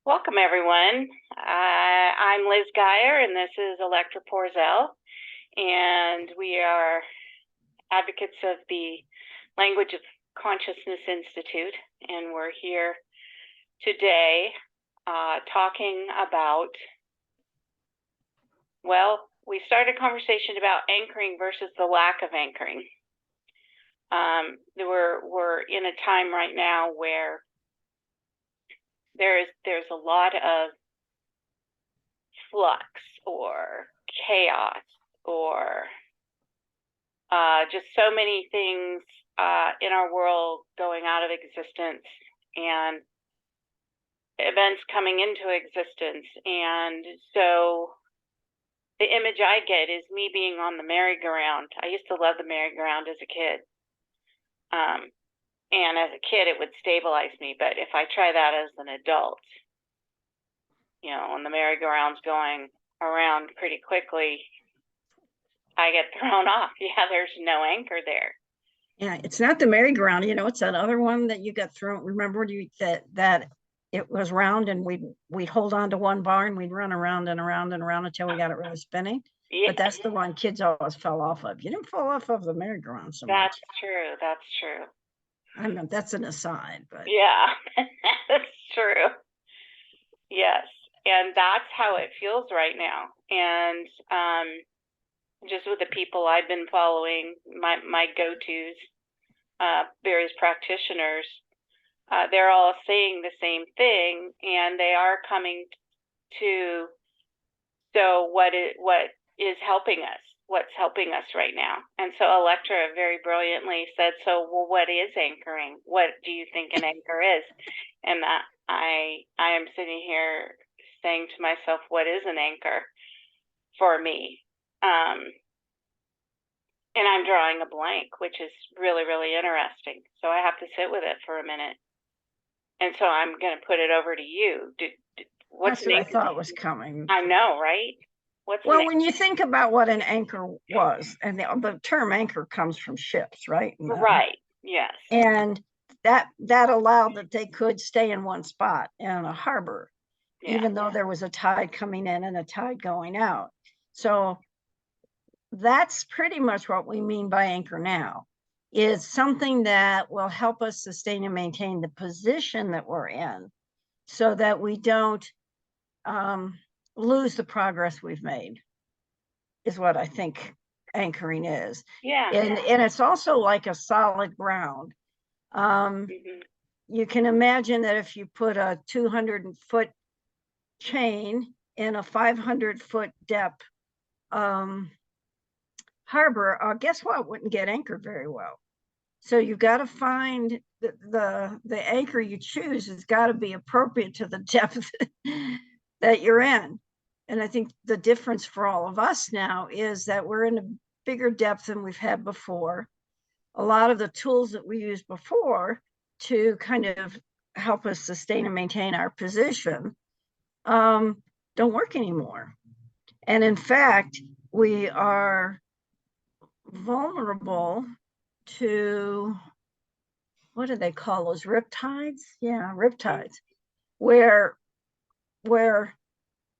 Welcome, everyone. I'm Liz Geyer, and this is Elektra and we are advocates of the Language of Consciousness Institute, and we're here today talking about, we started a conversation about anchoring versus the lack of anchoring. We're in a time right now where there's a lot of flux or chaos or just so many things in our world going out of existence and events coming into existence. And so the image I get is me being on the merry-go-round. I used to love the merry-go-round as a kid. And as a kid, it would stabilize me. But if I try that as an adult, when the merry-go-round's going around pretty quickly, I get thrown off. Yeah, there's no anchor there. Yeah, it's not the merry-go-round. It's that other one that you got thrown. Remember that it was round and we'd hold on to one bar and we'd run around and around and around until we got it really spinning. Yeah. But that's the one kids always fell off of. You didn't fall off of the merry-go-round so much. That's true. That's true. I mean, that's an aside, but yeah, that's true. Yes, and that's how it feels right now. And just with the people I've been following, my go-tos, various practitioners, they're all saying the same thing, and they are coming to, so what is helping us? What's helping us right now? And so Elektra very brilliantly said, so, well, what is anchoring? What do you think an anchor is? And that I am sitting here saying to myself, what is an anchor for me? And I'm drawing a blank, which is really, really interesting. So I have to sit with it for a minute. And so I'm going to put it over to you. That's what I thought was coming. I know, right? Well, when you think about what an anchor was, and the term anchor comes from ships, right? Right, yes. And that allowed that they could stay in one spot in a harbor, even though there was a tide coming in and a tide going out. So that's pretty much what we mean by anchor now. Is something that will help us sustain and maintain the position that we're in so that we don't lose the progress we've made, is what I think anchoring is. Yeah. And it's also like a solid ground. You can imagine that if you put a 200-foot chain in a 500-foot depth harbor, guess what? It wouldn't get anchored very well. So you've got to find the anchor you choose has got to be appropriate to the depth that you're in. And I think the difference for all of us now is that we're in a bigger depth than we've had before. A lot of the tools that we used before to kind of help us sustain and maintain our position don't work anymore. And in fact, we are vulnerable to, what do they call those, riptides? Yeah, riptides, where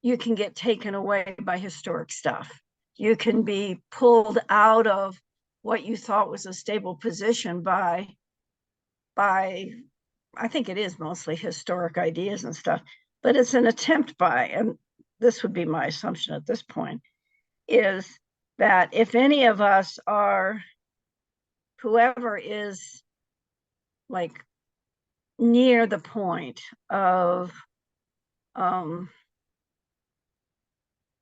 you can get taken away by historic stuff. You can be pulled out of what you thought was a stable position by I think it is mostly historic ideas and stuff, but it's an attempt by, and this would be my assumption at this point, is that if any of us are, whoever is like near the point of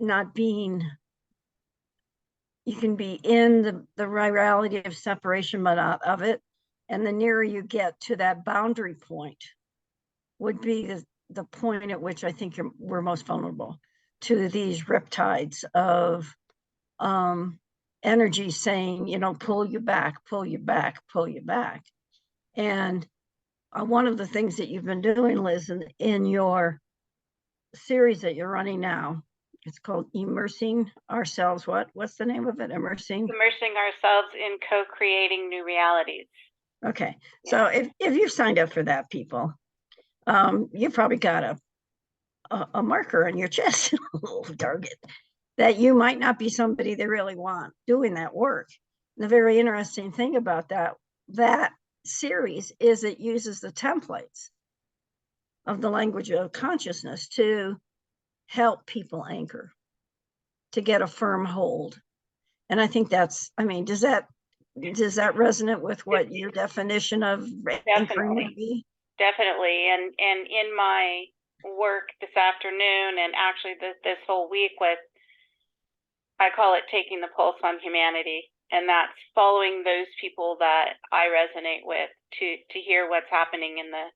not being, you can be in the reality of separation but out of it, and the nearer you get to that boundary point would be the point at which I think we're most vulnerable to these riptides of energy saying, pull you back, pull you back, pull you back. And one of the things that you've been doing, Liz, in your series that you're running now, it's called Immersing Ourselves. What's the name of it? Immersing Ourselves in Co-Creating New Realities. Okay. So if you've signed up for that, people, you've probably got a marker on your chest, a little target, that you might not be somebody they really want doing that work. And the very interesting thing about that series is it uses the templates of the language of consciousness to help people anchor, to get a firm hold. And I think that's, I mean, does that resonate with what your definition of anchoring would be? Definitely. And in my work this afternoon, and actually this whole week, with, I call it taking the pulse on humanity, and that's following those people that I resonate with to hear what's happening in the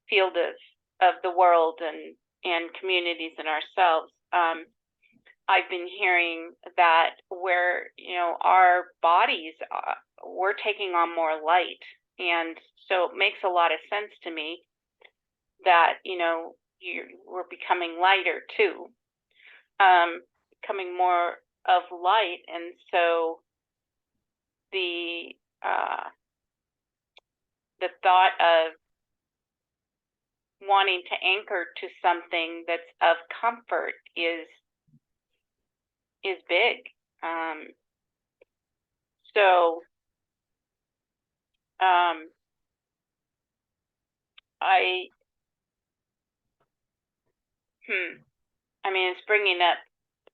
field of the world and communities and ourselves. I've been hearing that where, our bodies, we're taking on more light. And so it makes a lot of sense to me that, we're becoming lighter too, becoming more of light. And so the thought of wanting to anchor to something that's of comfort is big. So I mean, it's bringing up,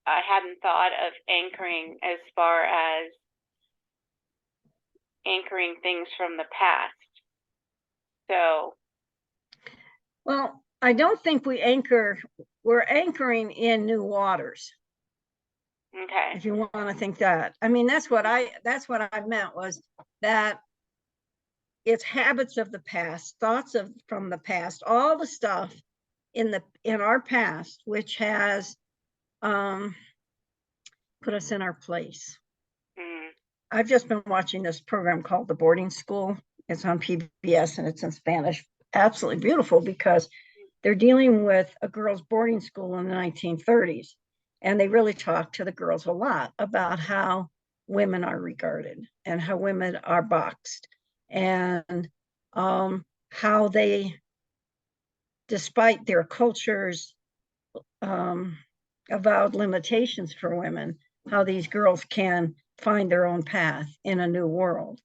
I hadn't thought of anchoring as far as anchoring things from the past. So, well, I don't think we're anchoring in new waters. okay. If you want to think that. I mean, that's what I meant, was that it's habits of the past, thoughts from the past, all the stuff in our past, which has put us in our place. I've just been watching this program called The Boarding School. It's on PBS and it's in Spanish. Absolutely beautiful, because they're dealing with a girls' boarding school in the 1930s. And they really talk to the girls a lot about how women are regarded and how women are boxed, and how they, despite their culture's avowed limitations for women, how these girls can find their own path in a new world.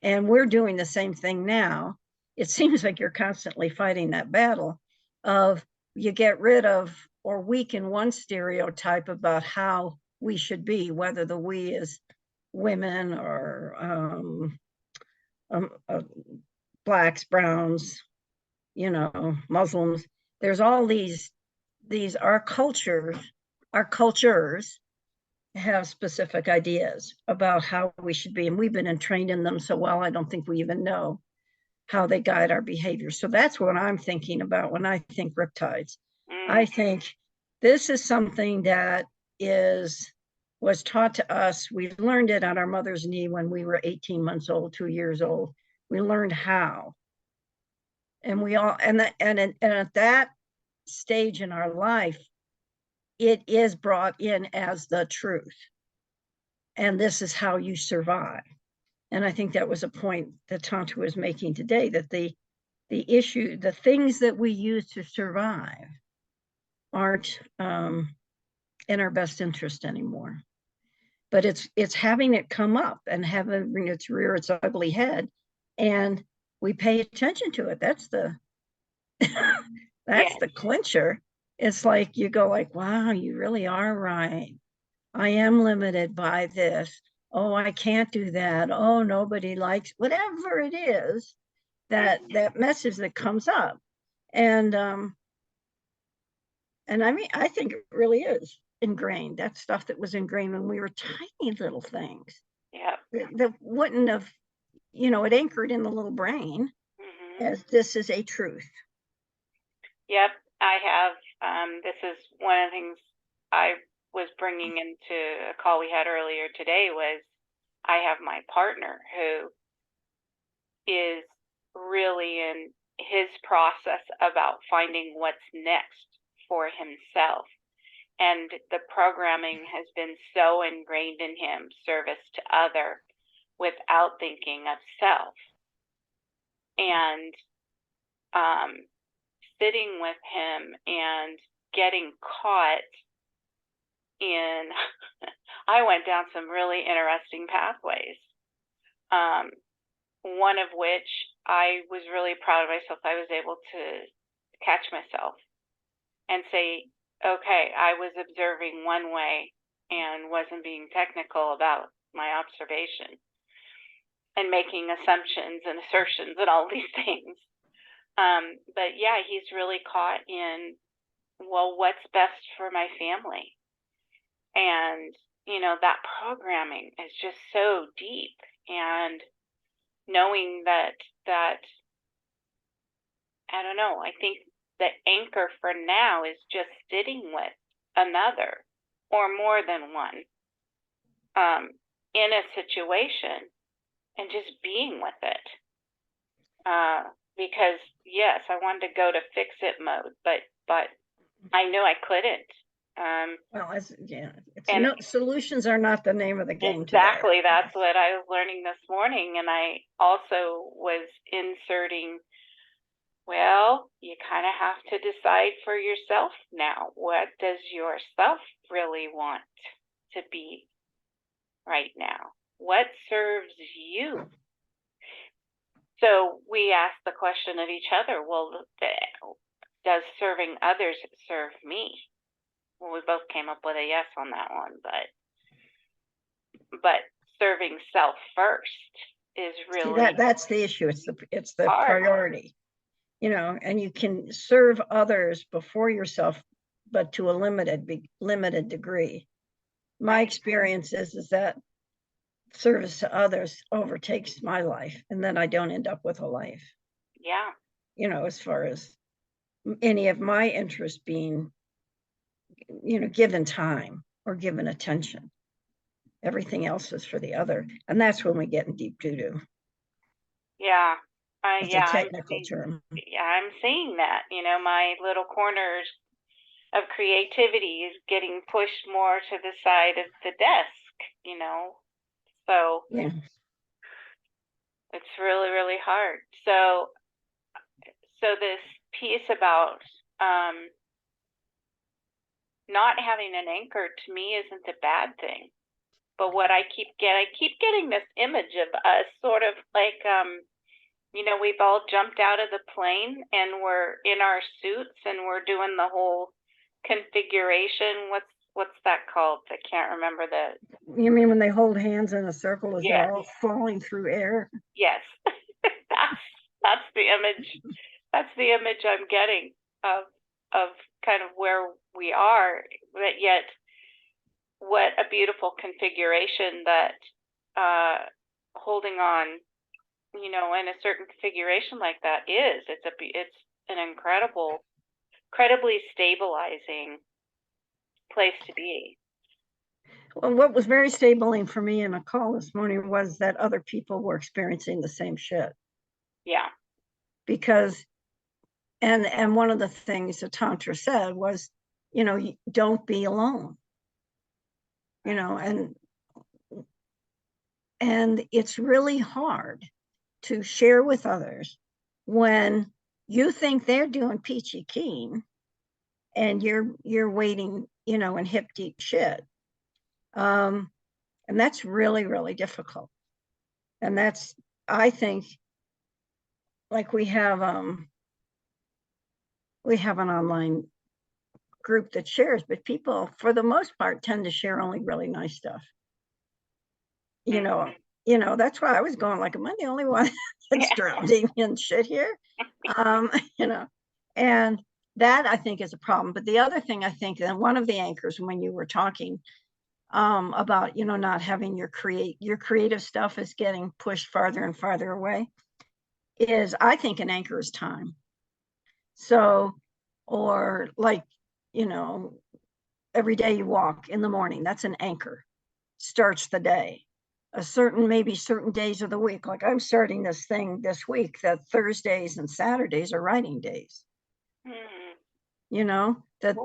And we're doing the same thing now. It seems like you're constantly fighting that battle of, you get rid of or weaken one stereotype about how we should be, whether the we is women or blacks, browns, Muslims. There's all these our cultures have specific ideas about how we should be, and we've been trained in them so well, I don't think we even know how they guide our behavior. So that's what I'm thinking about when I think riptides. I think this is something that was taught to us. We learned it on our mother's knee when we were 18 months old, 2 years old. We learned how. And we all, and at that stage in our life, it is brought in as the truth. And this is how you survive. And I think that was a point that Tanta was making today, that the issue, the things that we use to survive aren't in our best interest anymore. But it's having it come up and having it rear its ugly head, and we pay attention to it. That's the the clincher. It's like you go like, wow, you really are right. I am limited by this. Oh, I can't do that. Oh, nobody likes, whatever it is, that message that comes up. And I mean, I think it really is ingrained. That stuff that was ingrained when we were tiny little things. Yeah. That wouldn't have, it anchored in the little brain as this is a truth. Yep, I have. This is one of the things I was bringing into a call we had earlier today, was I have my partner who is really in his process about finding what's next for himself. And the programming has been so ingrained in him, service to other, without thinking of self. And sitting with him and getting caught in, I went down some really interesting pathways. One of which I was really proud of myself. I was able to catch myself and say, okay, I was observing one way and wasn't being technical about my observation and making assumptions and assertions and all these things. But yeah, he's really caught in, well, what's best for my family? And, you know, that programming is just so deep. And knowing that, I don't know, I think the anchor for now is just sitting with another or more than one in a situation and just being with it. Because yes, I wanted to go to fix it mode, but I knew I couldn't. Well, it's And no, solutions are not the name of the game today. exactly, that's what I was learning this morning. And I also was inserting, well, you kind of have to decide for yourself now. What does yourself really want to be right now? What serves you? So we asked the question of each other, well, does serving others serve me? Well, we both came up with a yes on that one, but serving self first is really that's the issue. It's the hard. priority, you know, and you can serve others before yourself, but to a limited degree. My experience is that service to others overtakes my life, and then I don't end up with a life. Yeah. You know, as far as any of my interests being, you know, given time or given attention. Everything else is for the other. And that's when we get in deep doo-doo. Yeah. It's Yeah, a technical term. Yeah, I'm seeing that. You know, my little corners of creativity is getting pushed more to the side of the desk, you know. So yeah, it's really, really hard. So this piece about not having an anchor to me isn't a bad thing. But what I keep getting this image of us sort of like you know, we've all jumped out of the plane and we're in our suits and we're doing the whole configuration. What's that called? I can't remember the. you mean when they hold hands in a circle as Yes. they're all falling through air? Yes. that's the image. That's the image I'm getting of kind of where we are, but yet what a beautiful configuration that holding on, you know, in a certain configuration like that is. It's an incredibly stabilizing place to be. Well, what was very stabling for me in a call this morning was that other people were experiencing the same shit. Yeah. Because and one of the things that Tantra said was, you know, don't be alone. You know, and it's really hard to share with others when you think they're doing peachy keen and you're waiting, you know, in hip deep shit. And that's really, really difficult. And that's, I think, like we have an online group that shares, but people for the most part tend to share only really nice stuff. You know, that's why I was going like, am I the only one that's drowning in shit here? You know, and that I think is a problem. But the other thing I think, and one of the anchors when you were talking about, you know, not having your creative stuff is getting pushed farther and farther away, is I think an anchor is time. So, or like, you know, every day you walk in the morning, that's an anchor, starts the day. Maybe certain days of the week, like I'm starting this thing this week that Thursdays and Saturdays are writing days. You know, that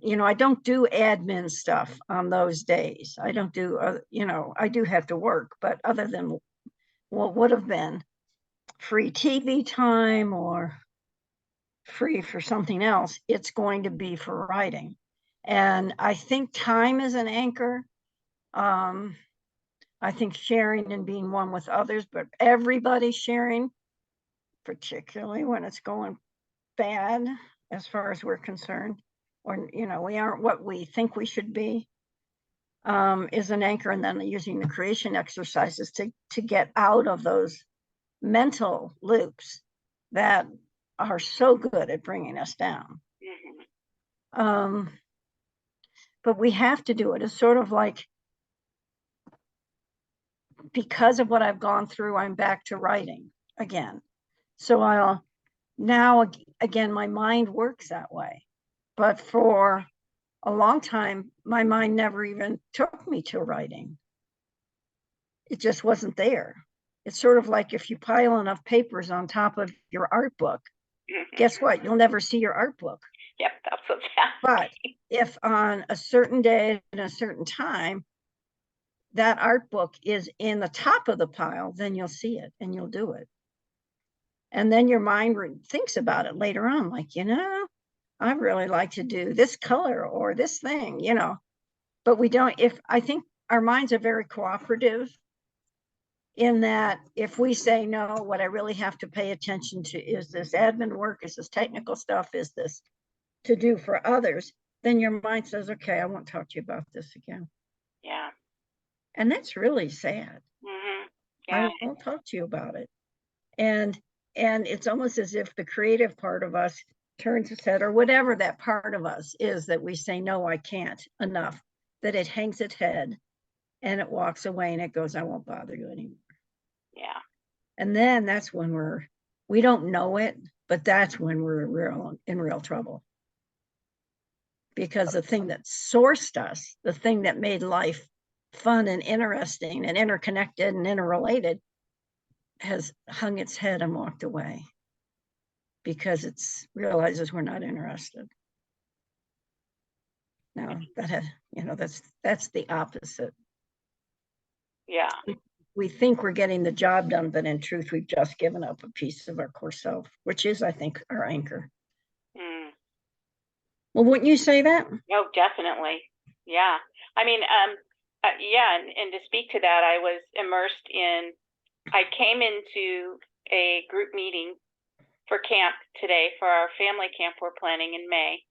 you know, I don't do admin stuff on those days. I don't do you know, I do have to work, but other than what would have been free TV time or free for something else, it's going to be for writing. And I think time is an anchor. I think sharing and being one with others, but everybody sharing, particularly when it's going bad, as far as we're concerned, or, you know, we aren't what we think we should be, is an anchor. And then using the creation exercises to get out of those mental loops that are so good at bringing us down. Mhm. But we have to do it. It's sort of like, because of what I've gone through, I'm back to writing again. So I'll now, again, my mind works that way. But for a long time, my mind never even took me to writing. It just wasn't there. It's sort of like if you pile enough papers on top of your art book, guess what? You'll never see your art book. Yep, that's what's But happening. if on a certain day and a certain time, that art book is in the top of the pile, then you'll see it and you'll do it. And then your mind thinks about it later on, like, you know, I really like to do this color or this thing, you know. But we don't, if I think our minds are very cooperative, in that if we say no, what I really have to pay attention to is this admin work, is this technical stuff, is this to do for others, then your mind says, okay, I won't talk to you about this again. Yeah. And that's really sad. Yeah. I won't talk to you about it. And it's almost as if the creative part of us turns its head, or whatever that part of us is that we say, no, I can't enough, that it hangs its head and it walks away and it goes, I won't bother you anymore. Yeah. And then that's when we don't know it, but that's when we're in real trouble. Because the thing that sourced us, the thing that made life fun and interesting and interconnected and interrelated, has hung its head and walked away because it realizes we're not interested. Now that has, you know, that's the opposite. Yeah. We think we're getting the job done, but in truth, we've just given up a piece of our core self, which is, I think, our anchor. Mm. Well, wouldn't you say that? No, definitely. Yeah. I mean, yeah, and to speak to that, I came into a group meeting for camp today for our family camp we're planning in May.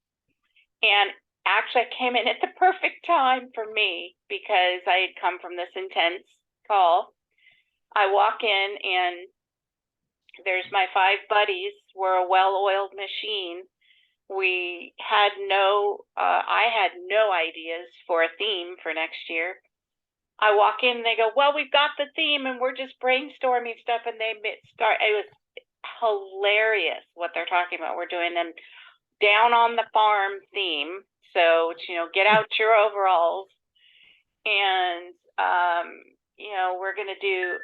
And actually, I came in at the perfect time for me because I had come from this intense call. I walk in and there's my 5 buddies. We're a well-oiled machine. I had no ideas for a theme for next year. I walk in and they go, well, we've got the theme and we're just brainstorming stuff. And it was hilarious what they're talking about. We're doing them down on the farm theme. So, you know, get out your overalls and, you know, we're going to do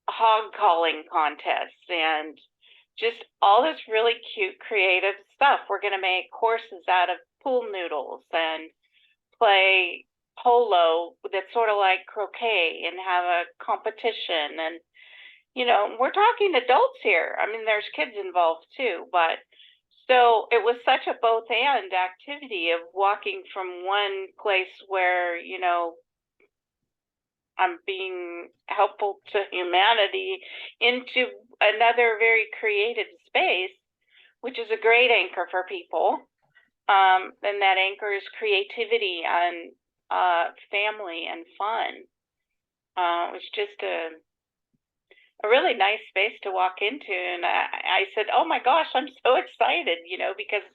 hog calling contests and just all this really cute, creative stuff. We're going to make courses out of pool noodles and play polo that's sort of like croquet and have a competition. And, you know, we're talking adults here. I mean, there's kids involved too, but so it was such a both and activity of walking from one place where, you know, I'm being helpful to humanity into another very creative space, which is a great anchor for people. And that anchor is creativity and family and fun. It was just a really nice space to walk into. And I said, oh my gosh, I'm so excited, you know, because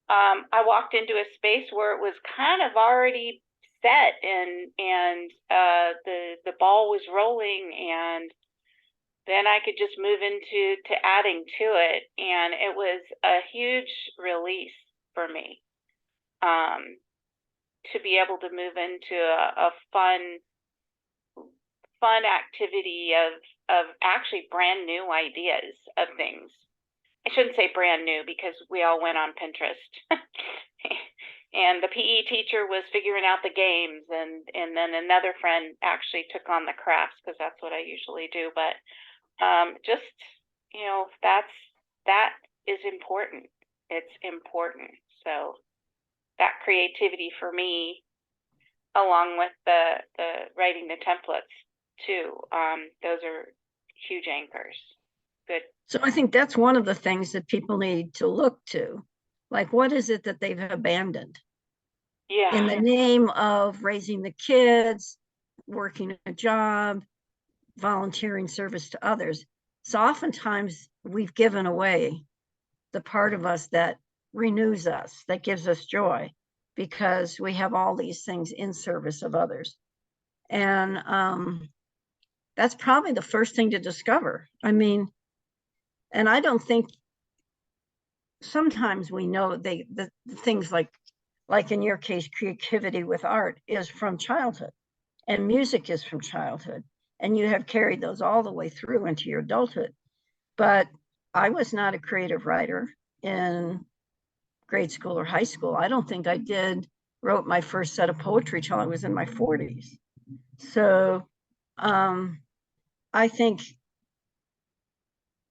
I walked into a space where it was kind of already set and the ball was rolling, and then I could just move into adding to it, and it was a huge release for me to be able to move into a fun activity of actually brand new ideas of things. I shouldn't say brand new because we all went on Pinterest. And the PE teacher was figuring out the games, and then another friend actually took on the crafts because that's what I usually do. But just, you know, that is important. It's important. So that creativity for me, along with the writing the templates too, those are huge anchors. Good. So I think that's one of the things that people need to look to. Like, what is it that they've abandoned? Yeah. In the name of raising the kids, working a job, volunteering service to others. So oftentimes we've given away the part of us that renews us, that gives us joy, because we have all these things in service of others. And that's probably the first thing to discover. I mean, and I don't think, sometimes we know the things like in your case, creativity with art is from childhood, and music is from childhood, and you have carried those all the way through into your adulthood. But I was not a creative writer in grade school or high school. I don't think I wrote my first set of poetry till I was in my 40s. So I think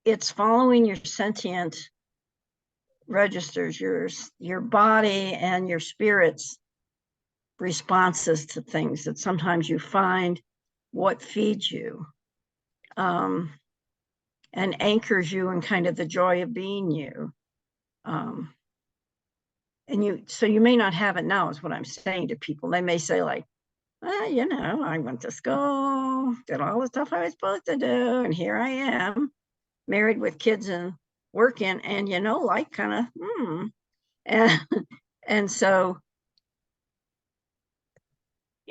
it's following your sentient registers, your body and your spirit's responses to things, that sometimes you find what feeds you and anchors you in kind of the joy of being you. And so you may not have it now, is what I'm saying to people. They may say, like, you know, I went to school, did all the stuff I was supposed to do, and here I am, married with kids and working, and, you know, like, kind of, and and so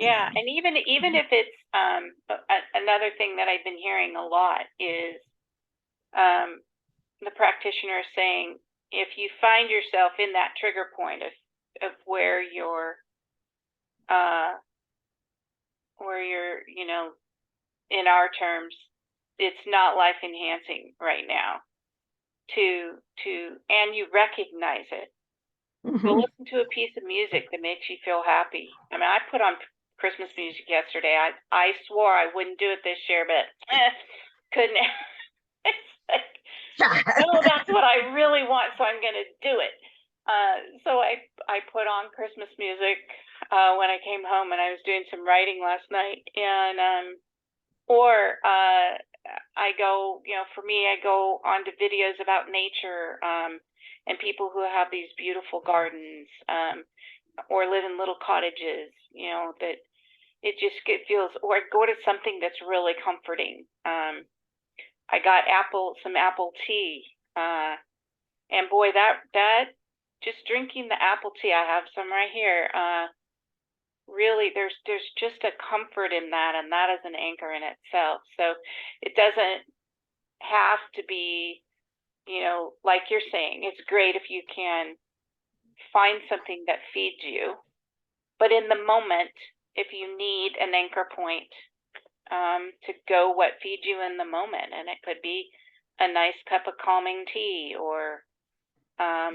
Yeah, and even if it's another thing that I've been hearing a lot is the practitioner saying, if you find yourself in that trigger point of where you're you know, in our terms, it's not life enhancing right now, and you recognize it. Go listen to a piece of music that makes you feel happy. I mean, I put on Christmas music yesterday. I swore I wouldn't do it this year, but couldn't. It's like, no, that's what I really want, so I'm going to do it. So I put on Christmas music when I came home, and I was doing some writing last night, and or I go, you know, for me, I go onto videos about nature and people who have these beautiful gardens or live in little cottages, you know, that it feels, or go to something that's really comforting. I got some apple tea, and boy, that just drinking the apple tea, I have some right here. Really, there's just a comfort in that, and that is an anchor in itself. So it doesn't have to be, you know, like you're saying, it's great if you can find something that feeds you, but in the moment, if you need an anchor point to go what feeds you in the moment, and it could be a nice cup of calming tea, or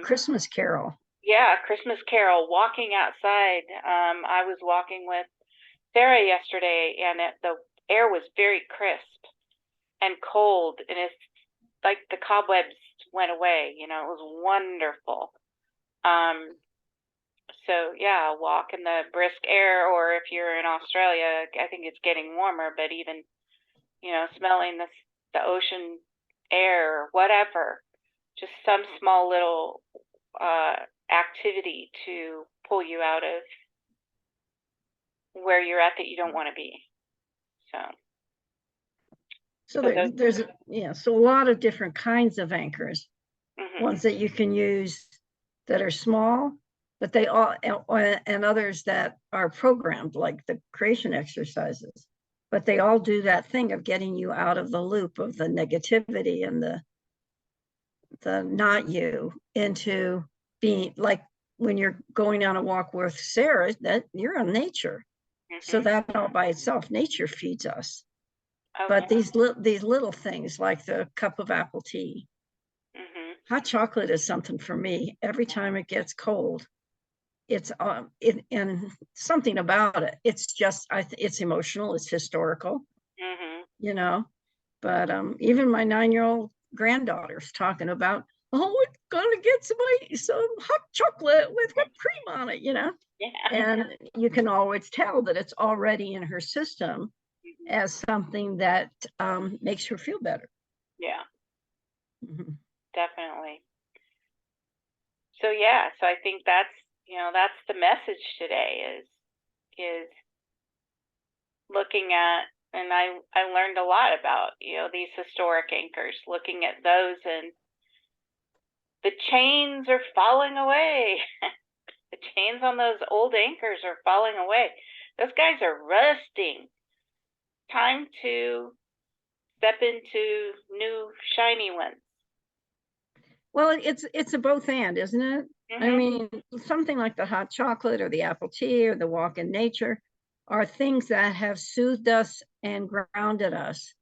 Christmas carol. Yeah, Christmas carol, walking outside. I was walking with Sarah yesterday, and the air was very crisp and cold, and it's like the cobwebs went away. You know, it was wonderful. So yeah, walk in the brisk air, or if you're in Australia, I think it's getting warmer, but even, you know, smelling the ocean air, or whatever, just some small little activity to pull you out of where you're at that you don't want to be. So there's so a lot of different kinds of anchors, ones that you can use that are small, but they all, and others that are programmed, like the creation exercises, but they all do that thing of getting you out of the loop of the negativity and the not you, into being, like when you're going on a walk with Sarah, that you're in nature. So that all by itself, nature feeds us. But these little things, like the cup of apple tea, hot chocolate is something for me. Every time it gets cold, it's and something about it. It's just, it's emotional. It's historical, you know. But even my 9-year-old granddaughter's talking about, oh, gonna get some hot chocolate with whipped cream on it, Yeah. and you can always tell that it's already in her system as something that makes her feel better. Yeah, Mhm. definitely. So yeah, so I think that's the message today is looking at, and I learned a lot about, these historic anchors, looking at those, and the chains are falling away. The chains on those old anchors are falling away. Those guys are rusting. Time to step into new shiny ones. Well, it's a both and, isn't it? I Mhm. mean, something like the hot chocolate or the apple tea or the walk in nature are things that have soothed us and grounded us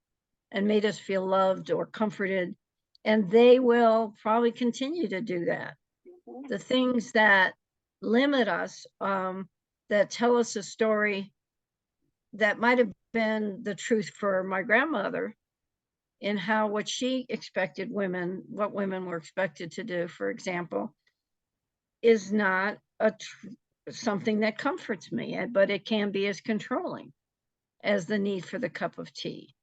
and made us feel loved or comforted. And they will probably continue to do that. Mhm. The things that limit us, that tell us a story that might have been the truth for my grandmother, in how what she expected women, what women were expected to do, for example, is not something that comforts me, but it can be as controlling as the need for the cup of tea.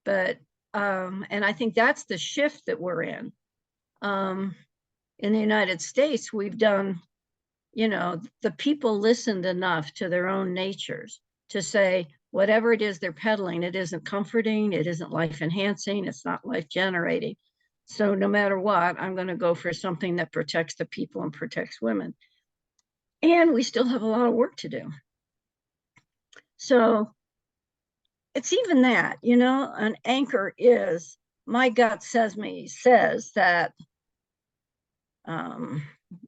But and I think that's the shift that we're in. In the United States, we've done, the people listened enough to their own natures to say, whatever it is they're peddling, it isn't comforting, it isn't life enhancing, it's not life generating. So no matter what, I'm going to go for something that protects the people and protects women. And we still have a lot of work to do. So it's even that, an anchor is, my gut says that,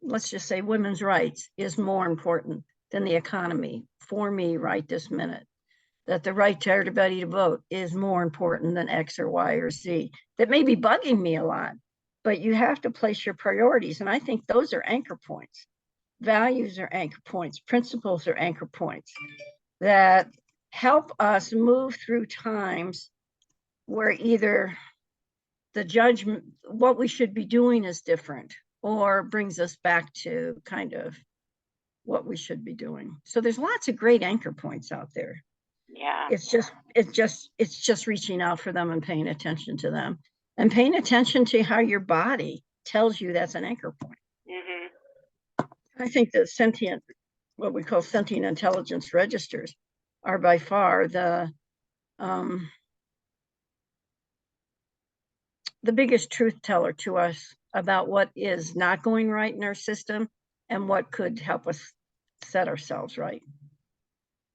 let's just say women's rights is more important than the economy for me right this minute. That the right to everybody to vote is more important than X or Y or Z. That may be bugging me a lot, but you have to place your priorities. And I think those are anchor points. Values are anchor points. Principles are anchor points that help us move through times where either the judgment, what we should be doing is different, or brings us back to kind of what we should be doing. So there's lots of great anchor points out there. Yeah. It's just reaching out for them and paying attention to them, and paying attention to how your body tells you that's an anchor point. Mhm. I think the what we call sentient intelligence registers are by far the biggest truth teller to us about what is not going right in our system and what could help us set ourselves right.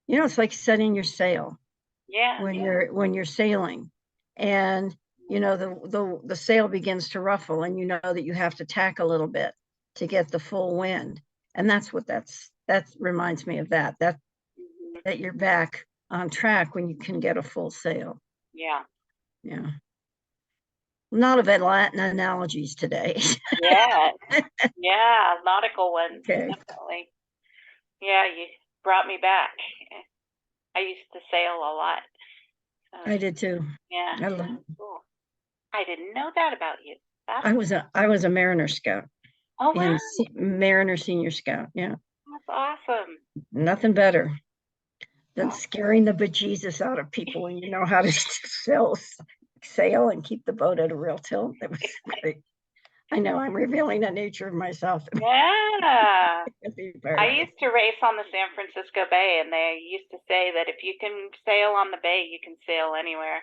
It's like setting your sail Yeah. when you're sailing, and the sail begins to ruffle, and you know that you have to tack a little bit to get the full wind. And that reminds me of that Mhm. that you're back on track when you can get a full sail. Yeah. Yeah. Not of Latin analogies today. Yeah. Yeah. Nautical ones, Okay. definitely. Yeah, you brought me back. I used to sail a lot. I did too. Yeah. I love, Cool. I didn't know that about you. I was a Mariner Scout Oh wow, and Mariner Senior Scout. Yeah, that's awesome. nothing better than scaring the bejesus out of people when you know how to sail and keep the boat at a real tilt. It was great. I know I'm revealing the nature of myself. Yeah. I Very, used to race on the San Francisco Bay, and they used to say that if you can sail on the bay, you can sail anywhere.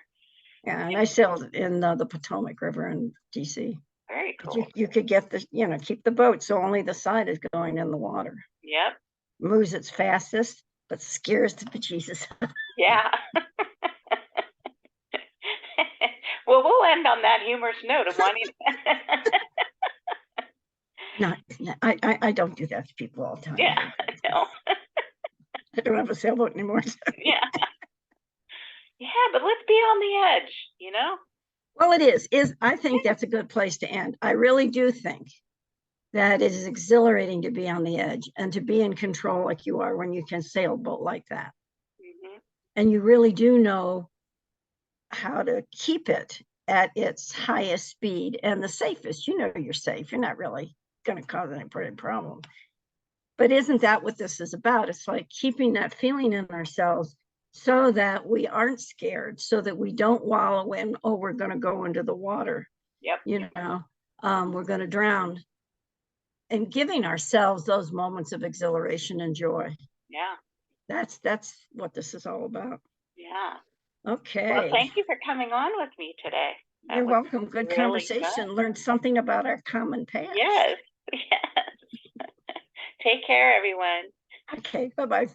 yeah, and I sailed in the Potomac River in DC. Very But cool. you could get keep the boat so only the side is going in the water. Yep. Moves its fastest, but scares the bejesus. Yeah. Well, we'll end on that humorous note of wanting. Not, I don't do that to people all the time. Yeah. No. I don't have a sailboat anymore. So. Yeah. Yeah, but let's be on the edge. Well, it is. I think that's a good place to end. I really do think that it is exhilarating to be on the edge and to be in control like you are when you can sailboat like that. Mhm. And you really do know how to keep it at its highest speed and the safest. You know you're safe. You're not really going to cause any problem. But isn't that what this is about? It's like keeping that feeling in ourselves so that we aren't scared, so that we don't wallow in, oh, we're going to go into the water. Yep. You know, we're going to drown. And giving ourselves those moments of exhilaration and joy. Yeah. That's what this is all about. Yeah. Okay. Well, thank you for coming on with me today. You're welcome. Good really conversation. fun. Learned something about our common past. Yes. Yes. Take care, everyone. Okay. Bye-bye.